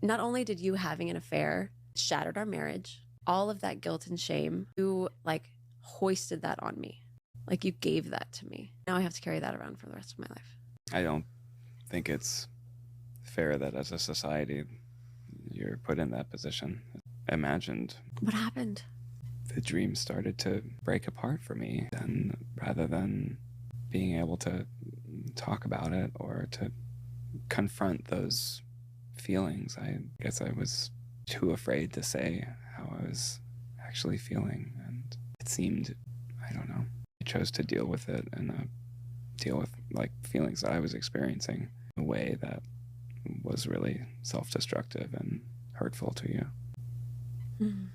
Not only did you having an affair shattered our marriage, all of that guilt and shame, you like hoisted that on me. Like you gave that to me. Now I have to carry that around for the rest of my life. I don't think it's fair that as a society you're put in that position. Imagined What happened? the dream started to break apart for me, and rather than being able to talk about it or to confront those feelings, I guess I was too afraid to say how I was actually feeling, and it seemed, I don't know, I chose to deal with it and deal with like feelings that I was experiencing in a way that was really self-destructive and hurtful to you. Mm-hmm.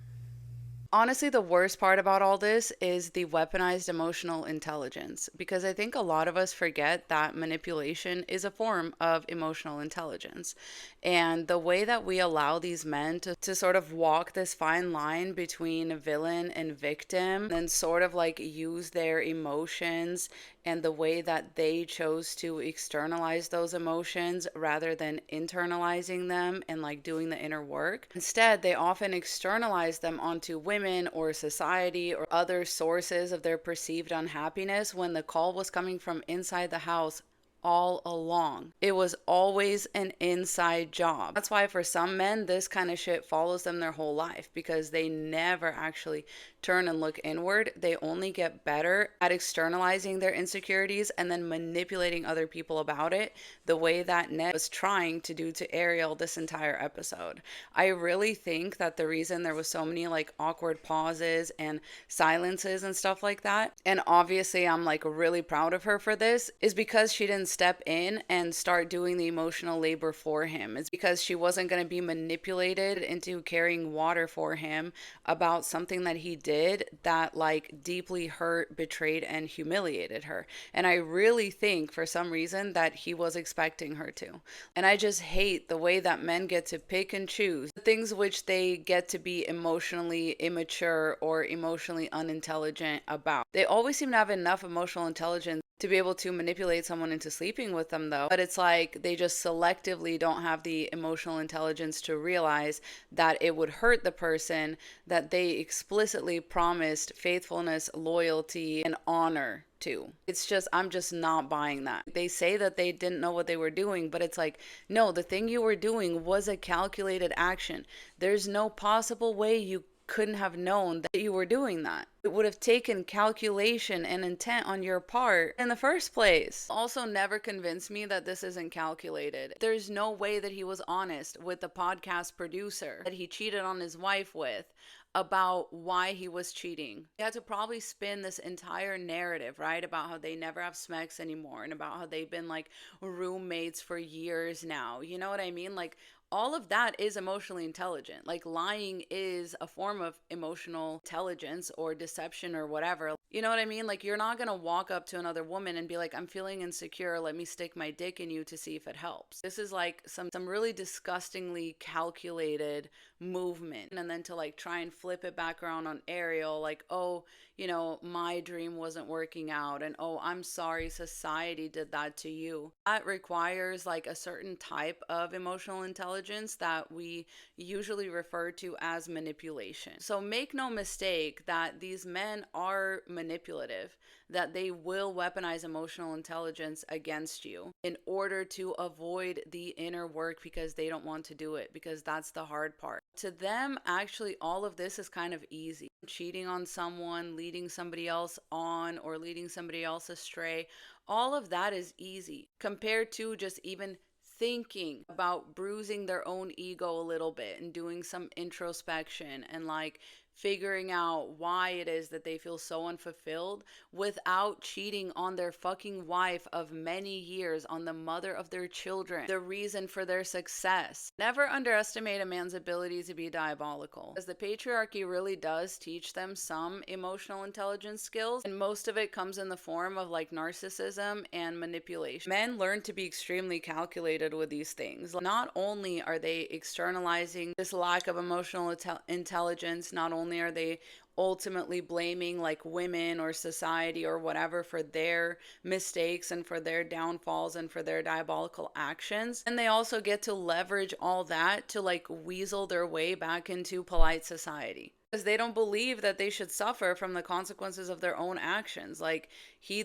Honestly, the worst part about all this is the weaponized emotional intelligence, because I think a lot of us forget that manipulation is a form of emotional intelligence. And the way that we allow these men to sort of walk this fine line between villain and victim and sort of like use their emotions and the way that they chose to externalize those emotions rather than internalizing them and like doing the inner work. Instead, they often externalize them onto women or society or other sources of their perceived unhappiness when the call was coming from inside the house all along. It was always an inside job. That's why for some men, this kind of shit follows them their whole life, because they never actually turn and look inward. They only get better at externalizing their insecurities and then manipulating other people about it, the way that Ned was trying to do to Ariel this entire episode. I really think that the reason there was so many like awkward pauses and silences and stuff like that, and obviously I'm like really proud of her for this, is because she didn't step in and start doing the emotional labor for him. It's because she wasn't going to be manipulated into carrying water for him about something that he did that like deeply hurt, betrayed, and humiliated her. And I really think for some reason that he was expecting her to. And I just hate the way that men get to pick and choose the things which they get to be emotionally immature or emotionally unintelligent about. They always seem to have enough emotional intelligence to be able to manipulate someone into sleeping with them, though. But it's like they just selectively don't have the emotional intelligence to realize that it would hurt the person that they explicitly promised faithfulness, loyalty, and honor to. It's just, I'm just not buying that. They say that they didn't know what they were doing, but it's like, no, the thing you were doing was a calculated action. There's no possible way you couldn't have known that you were doing that. It would have taken calculation and intent on your part in the first place. Also, never convince me that this isn't calculated. There's no way that he was honest with the podcast producer that he cheated on his wife with about why he was cheating. He had to probably spin this entire narrative, right, about how they never have Smex anymore and about how they've been like roommates for years now. You know what I mean? Like, all of that is emotionally intelligent. Like, lying is a form of emotional intelligence or deception or whatever. You know what I mean? Like, you're not gonna walk up to another woman and be like, I'm feeling insecure, let me stick my dick in you to see if it helps. This is like some really disgustingly calculated movement. And then to like try and flip it back around on Ariel, like, oh, you know, my dream wasn't working out, and oh, I'm sorry society did that to you. That requires like a certain type of emotional intelligence that we usually refer to as manipulation. So make no mistake that these men are manipulative, that they will weaponize emotional intelligence against you in order to avoid the inner work because they don't want to do it, because that's the hard part. To them, actually, all of this is kind of easy. Cheating on someone, leading somebody else on, or leading somebody else astray, all of that is easy compared to just even thinking about bruising their own ego a little bit and doing some introspection and like figuring out why it is that they feel so unfulfilled without cheating on their fucking wife of many years, on the mother of their children, the reason for their success. Never underestimate a man's ability to be diabolical, as the patriarchy really does teach them some emotional intelligence skills, and most of it comes in the form of like narcissism and manipulation. Men learn to be extremely calculated with these things. Not only are they externalizing this lack of emotional intelligence, not only are they ultimately blaming like women or society or whatever for their mistakes and for their downfalls and for their diabolical actions. And they also get to leverage all that to like weasel their way back into polite society, because they don't believe that they should suffer from the consequences of their own actions. Like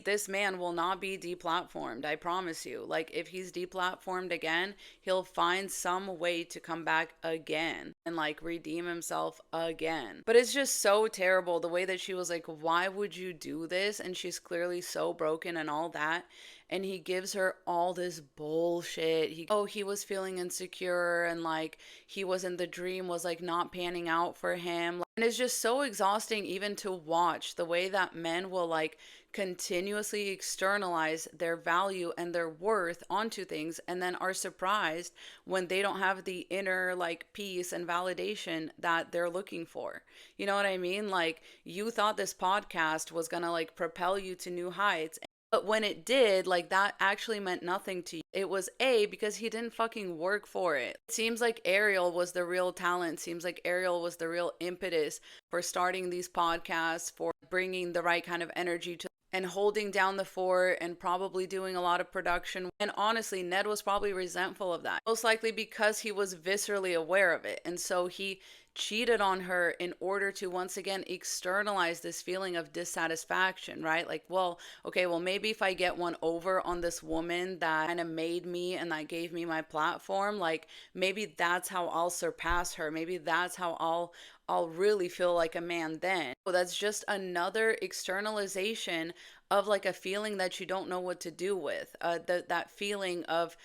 this man will not be deplatformed, I promise you. Like if he's deplatformed again, he'll find some way to come back again and like redeem himself again. But it's just so terrible the way that she was like, why would you do this? And she's clearly so broken and all that. And he gives her all this bullshit. He was feeling insecure, and like the dream was like not panning out for him. And it's just so exhausting even to watch the way that men will like continuously externalize their value and their worth onto things, and then are surprised when they don't have the inner like peace and validation that they're looking for. You know what I mean? Like you thought this podcast was gonna like propel you to new heights. But when it did, like that actually meant nothing to you. It was because he didn't fucking work for it. It seems like Ariel was the real talent. Seems like Ariel was the real impetus for starting these podcasts, for bringing the right kind of energy to and holding down the fort and probably doing a lot of production. And honestly, Ned was probably resentful of that. Most likely because he was viscerally aware of it. And so he cheated on her in order to once again externalize this feeling of dissatisfaction, right? Like, well, okay, well, maybe if I get one over on this woman that kind of made me and that gave me my platform, like maybe that's how I'll surpass her. Maybe that's how I'll really feel like a man then. So that's just another externalization of like a feeling that you don't know what to do with. That feeling of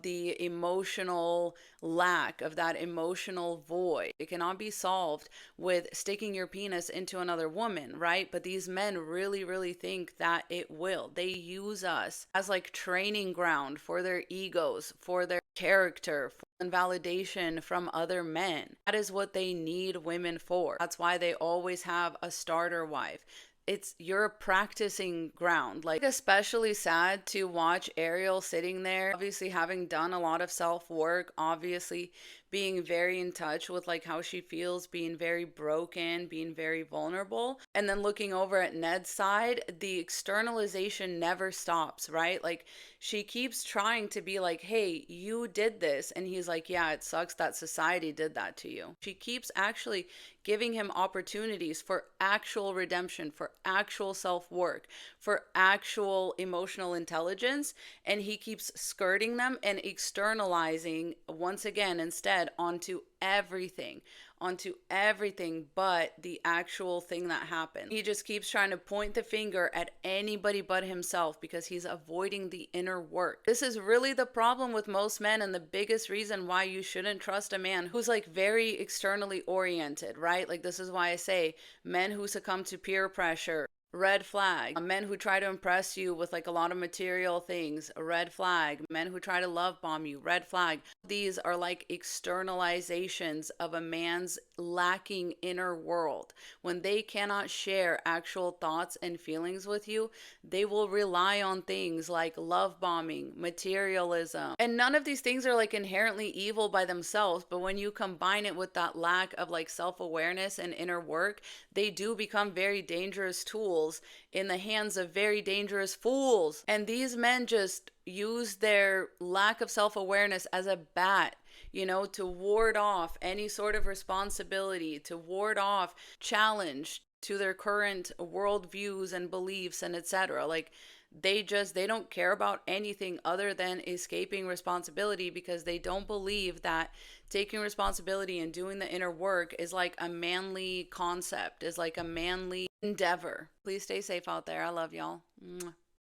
the emotional lack, of that emotional void. It cannot be solved with sticking your penis into another woman, right? But these men really, really think that it will. They use us as like training ground for their egos, for their character, for validation from other men. That is what they need women for. That's why they always have a starter wife. It's your practicing ground. Like, especially sad to watch Ariel sitting there, obviously having done a lot of self-work, obviously being very in touch with like how she feels, being very broken, being very vulnerable, and then looking over at Ned's side. The externalization never stops, right? Like she keeps trying to be like, hey, you did this, and he's like, yeah, it sucks that society did that to you. She keeps actually giving him opportunities for actual redemption, for actual self-work, for actual emotional intelligence, and he keeps skirting them and externalizing once again instead onto everything but the actual thing that happened. He just keeps trying to point the finger at anybody but himself because he's avoiding the inner work. This is really the problem with most men, and the biggest reason why you shouldn't trust a man who's like very externally oriented, right? Like this is why I say men who succumb to peer pressure, red flag. Men who try to impress you with like a lot of material things, a red flag. Men who try to love bomb you, red flag. These are like externalizations of a man's lacking inner world. When they cannot share actual thoughts and feelings with you, they will rely on things like love bombing, materialism. And none of these things are like inherently evil by themselves, but when you combine it with that lack of like self-awareness and inner work, they do become very dangerous tools in the hands of very dangerous fools. And these men just use their lack of self-awareness as a bat, you know, to ward off any sort of responsibility, to ward off challenge to their current worldviews and beliefs and etc. Like they don't care about anything other than escaping responsibility, because they don't believe that taking responsibility and doing the inner work is like a manly concept, is like a manly endeavor. Please stay safe out there. I love y'all. Mwah.